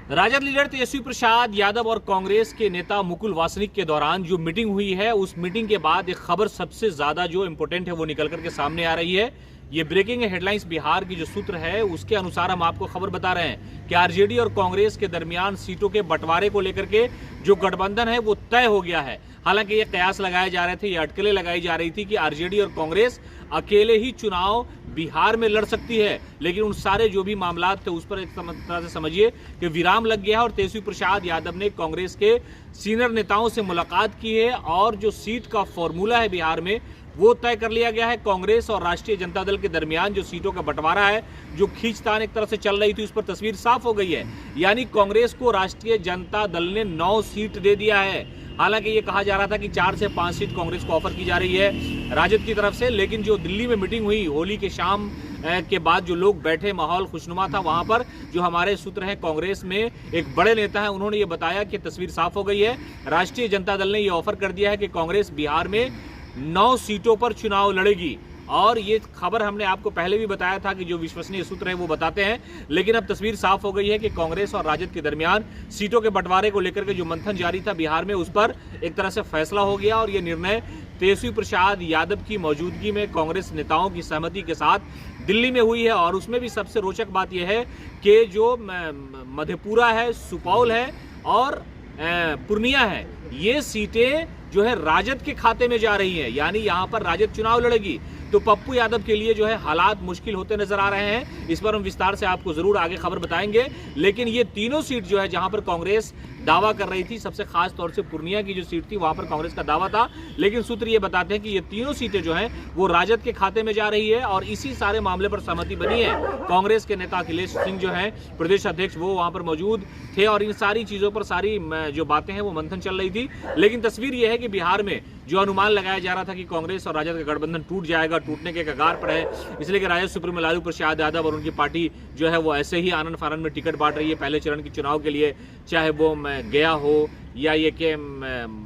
Rajad leader Tejashwi Prasad Yadav और कांग्रेस के नेता मुकुल वासनिक के दौरान जो मीटिंग हुई है, उस मीटिंग के बाद एक खबर सबसे ज्यादा जो इंपॉर्टेंट है वो निकल करके सामने आ रही है। ये ब्रेकिंग हेडलाइंस बिहार की जो सूत्र है उसके अनुसार हम आपको खबर बता रहे हैं कि आरजेडी और कांग्रेस के दरमियान सीटों के बंटवारे को लेकर के जो गठबंधन है वो तय हो गया है। हालांकि ये कयास लगाए जा रहे थे, ये अटकलें लगाई जा रही थी कि आरजेडी और कांग्रेस अकेले ही चुनाव बिहार में लड़ सकती है, लेकिन उन सारे जो भी मामलात थे उस पर एक तरह से समझिए कि विराम लग गया है और तेजस्वी प्रसाद यादव ने कांग्रेस के सीनियर नेताओं से मुलाकात की है और जो सीट का फॉर्मूला है बिहार में वो तय कर लिया गया है। कांग्रेस और राष्ट्रीय जनता दल के दरमियान जो सीटों का बंटवारा है, जो खींचतान एक तरह से चल रही थी, उस पर तस्वीर साफ हो गई है। यानी कांग्रेस को राष्ट्रीय जनता दल ने 9 सीट दे दिया है। हालांकि ये कहा जा रहा था कि 4 से 5 सीट कांग्रेस को ऑफर की जा रही है राजद की तरफ से, लेकिन जो दिल्ली में मीटिंग हुई होली के शाम के बाद जो लोग बैठे, माहौल खुशनुमा था, वहां पर जो हमारे सूत्र हैं कांग्रेस में एक बड़े नेता हैं, उन्होंने ये बताया कि तस्वीर साफ हो गई है। राष्ट्रीय जनता दल ने ये ऑफर कर दिया है कि कांग्रेस बिहार में 9 सीटों पर चुनाव लड़ेगी। और ये खबर हमने आपको पहले भी बताया था कि जो विश्वसनीय सूत्र है वो बताते हैं, लेकिन अब तस्वीर साफ हो गई है कि कांग्रेस और राजद के दरमियान सीटों के बंटवारे को लेकर के जो मंथन जारी था बिहार में, उस पर एक तरह से फैसला हो गया और ये निर्णय तेजस्वी प्रसाद यादव की मौजूदगी में कांग्रेस नेताओं की सहमति के साथ दिल्ली में हुई है। और उसमें भी सबसे रोचक बात यह है कि जो मधेपुरा है, सुपौल है और पूर्णिया है, ये सीटें जो है राजद के खाते में जा रही हैं, यानी यहां पर राजद चुनाव लड़ेगी। तो पप्पू यादव के लिए जो है हालात मुश्किल होते नजर आ रहे हैं। इस पर हम विस्तार से आपको जरूर आगे खबर बताएंगे, लेकिन ये तीनों सीट जो है जहां पर कांग्रेस दावा कर रही थी, सबसे खास तौर से पूर्णिया की जो सीट थी वहां पर कांग्रेस का दावा था, लेकिन सूत्र ये बताते हैं कि ये तीनों सीटें जो हैं वो राजद के खाते में जा रही है और इसी सारे मामले पर सहमति बनी है। कांग्रेस के नेता अखिलेश सिंह जो हैं प्रदेश अध्यक्ष, वो वहां पर मौजूद थे और इन सारी चीजों पर सारी जो बातें हैं वो मंथन चल रही थी। लेकिन तस्वीर यह है कि बिहार में जो अनुमान लगाया जा रहा था कि कांग्रेस और राजद का गठबंधन टूट जाएगा, टूटने के कगार पर है, इसलिए कि राजद सुप्रीमो लालू प्रसाद यादव और उनकी पार्टी जो है वो ऐसे ही आनंद फानंद में टिकट बांट रही है पहले चरण के चुनाव के लिए, चाहे वो गया हो या ये कि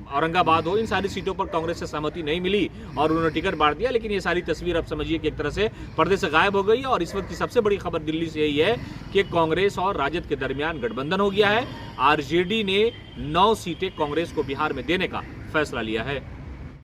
औरंगाबाद हो, इन सारी सीटों पर कांग्रेस से सहमति नहीं मिली और उन्होंने टिकट बांट दिया। लेकिन ये सारी तस्वीर अब समझिए कि एक तरह से पर्दे से गायब हो गई है और इस वक्त की सबसे बड़ी खबर दिल्ली से यही है कि कांग्रेस और राजद के दरमियान गठबंधन हो गया है। आरजेडी ने 9 सीटें कांग्रेस को बिहार में देने का फैसला लिया है।